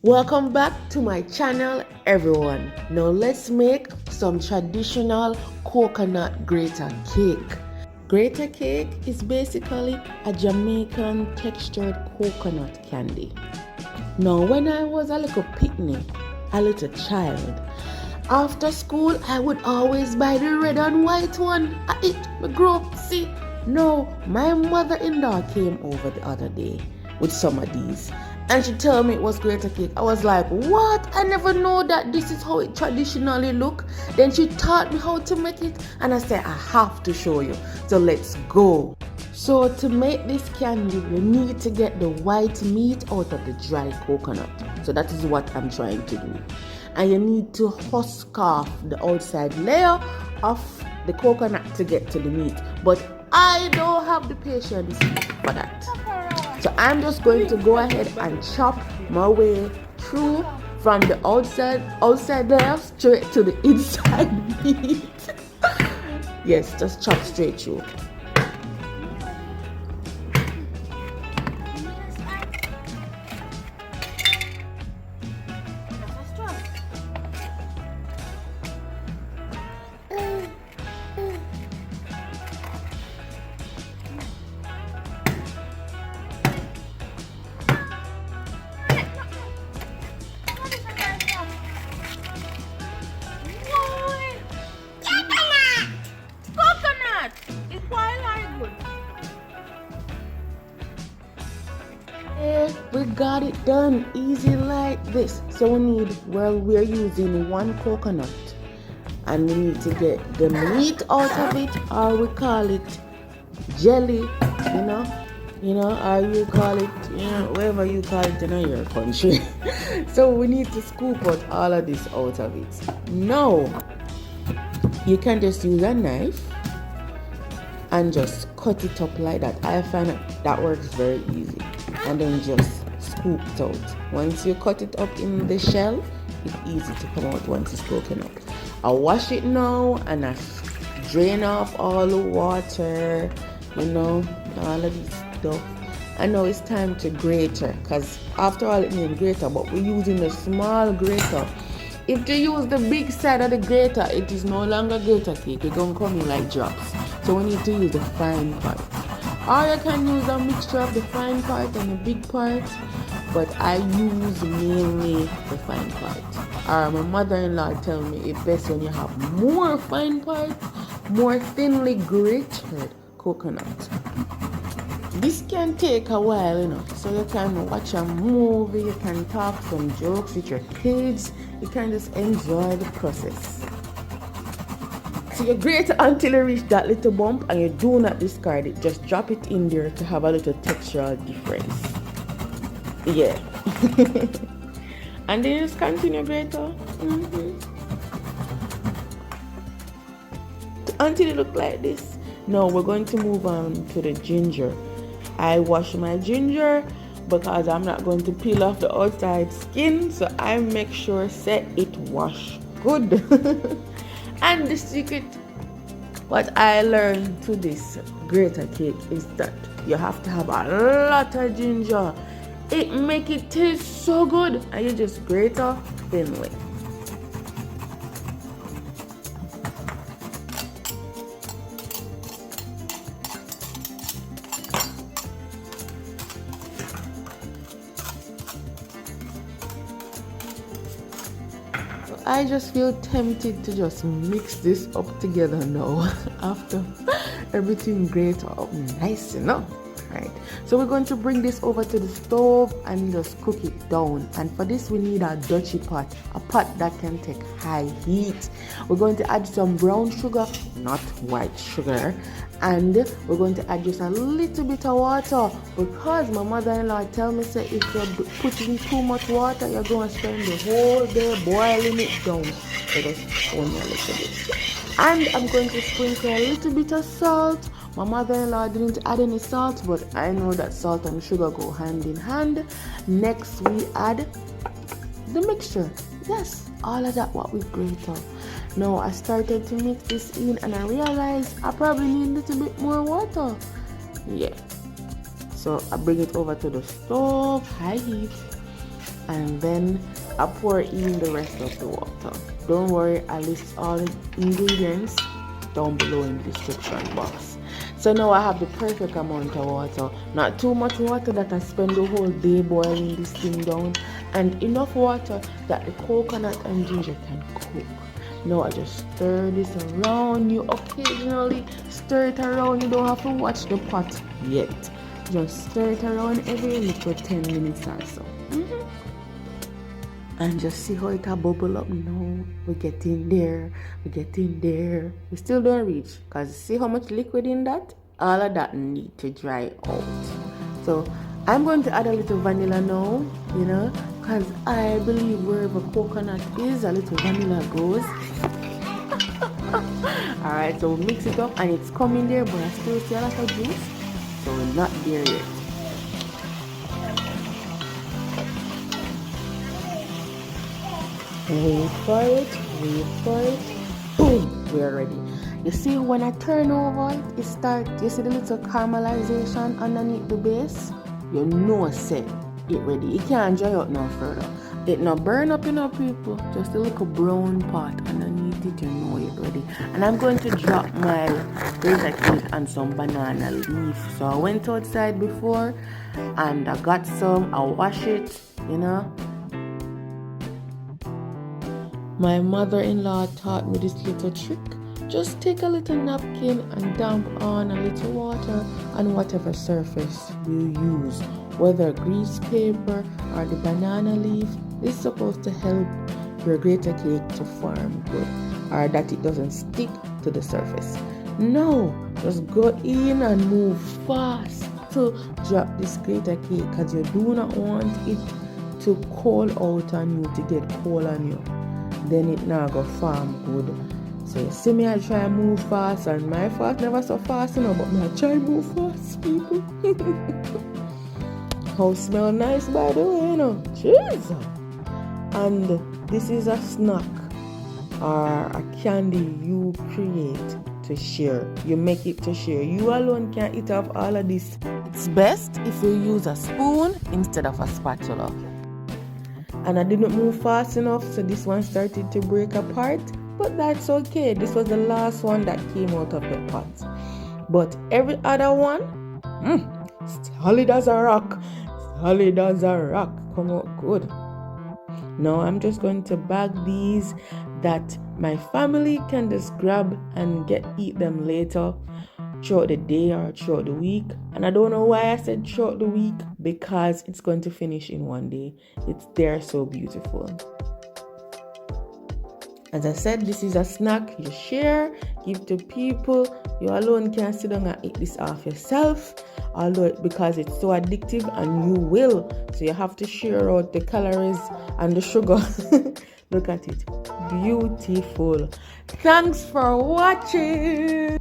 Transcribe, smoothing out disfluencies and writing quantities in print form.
Welcome back to my channel, everyone. Now let's make some traditional coconut grater cake. Grater cake is basically a Jamaican textured coconut candy. Now when I was a little picnic, a little child, after school I would always buy the red and white one. I eat my grow. See, no, my mother-in-law came over the other day with some of these. And she told me it was grater cake. I was like, what? I never know that this is how it traditionally look. Then she taught me how to make it. And I said, I have to show you. So let's go. So to make this candy, you need to get the white meat out of the dry coconut. So that is what I'm trying to do. And you need to husk off the outside layer of the coconut to get to the meat. But I don't have the patience for that. So I'm just going to go ahead and chop my way through from the outside layer straight to the inside meat. Yes, just chop straight through. We got it done easy like this. So we're using one coconut and we need to get the meat out of it, or we call it jelly, or you call it, whatever you call it in your country. So we need to scoop out all of this out of it. No, you can just use a knife and just cut it up like that. I find that works very easy. And then just scoop it out. Once you cut it up in the shell, it's easy to come out once it's broken up. I wash it now and I drain off all the water, all of this stuff. And now it's time to grater, because after all it named grater, but we're using a small grater. If you use the big side of the grater, it is no longer grater cake. It's going to come in like drops. So we need to use the fine part. Or you can use a mixture of the fine part and the big part, but I use mainly the fine part. Or my mother-in-law tell me it's best when you have more fine part, more thinly grated coconut. This can take a while, so you can watch a movie, you can talk some jokes with your kids, you can just enjoy the process. So you grate until you reach that little bump and you do not discard it. Just drop it in there to have a little textural difference. Yeah. And then just continue grater. Until it look like this. Now we're going to move on to the ginger. I wash my ginger because I'm not going to peel off the outside skin. So I make sure set it wash good. And the secret, what I learned to this grater cake is that you have to have a lot of ginger. It make it taste so good, and you just grate off thinly. I just feel tempted to just mix this up together now after everything grated up nice enough. Right, so we're going to bring this over to the stove and just cook it down. And for this we need a Dutchy pot, a pot that can take high heat. We're going to add some brown sugar, not white sugar, and we're going to add just a little bit of water, because my mother-in-law tell me say if you're putting too much water you're going to spend the whole day boiling it down. So just only a little bit. And I'm going to sprinkle a little bit of salt. My mother-in-law didn't add any salt, but I know that salt and sugar go hand in hand. Next we add the mixture. Yes, all of that what we grated. Now I started to mix this in and I realized I probably need a little bit more water. Yeah. So I bring it over to the stove, high heat. and then I pour in the rest of the water. Don't worry, I list all the ingredients down below in the description box. So now I have the perfect amount of water, not too much water that I spend the whole day boiling this thing down, and enough water that the coconut and ginger can cook. Now I just stir this around. You occasionally stir it around. You don't have to watch the pot yet. Just stir it around every little 10 minutes or so. And just see how it a bubble up now. We get in there. We still don't reach. Because see how much liquid in that? All of that need to dry out. So I'm going to add a little vanilla now, because I believe wherever coconut is, a little vanilla goes. Alright, so we mix it up and it's coming there, but I still see a lot of juice. So we're not there yet. Wait for it. Boom, we're ready. You see, when I turn over it, you see the little caramelization underneath the base? You know, say it ready. It can't dry out no further. It not burn up, people. Just a little brown part underneath it, you know it ready. And I'm going to drop my Grater cake and some banana leaf. So I went outside before and I got some. I wash it, My mother-in-law taught me this little trick. Just take a little napkin and dump on a little water on whatever surface you use, whether grease paper or the banana leaf. This is supposed to help your Grater cake to form good, or that it doesn't stick to the surface. No, just go in and move fast to drop this Grater cake, because you do not want it to cool out on you, to get cold on you. Then it now go form good. So you see me, I try and move fast, and my fast never so fast, but me I try and move fast, people. How smell nice, by the way, Jesus. And this is a snack or a candy you create to share. You make it to share. You alone can't eat off all of this. It's best if you use a spoon instead of a spatula. And I didn't move fast enough, so this one started to break apart. But that's okay. This was the last one that came out of the pot. But every other one, solid as a rock. Come out good. Now I'm just going to bag these that my family can just grab and eat them later, throughout the day or throughout the week. And I don't know why I said throughout the week, because it's going to finish in one day. It's there, so beautiful. As I said, this is a snack you share, give to people. You alone can't sit down and eat this off yourself, because it's so addictive, and you will. So you have to share out the calories and the sugar. Look at it. Beautiful. Thanks for watching.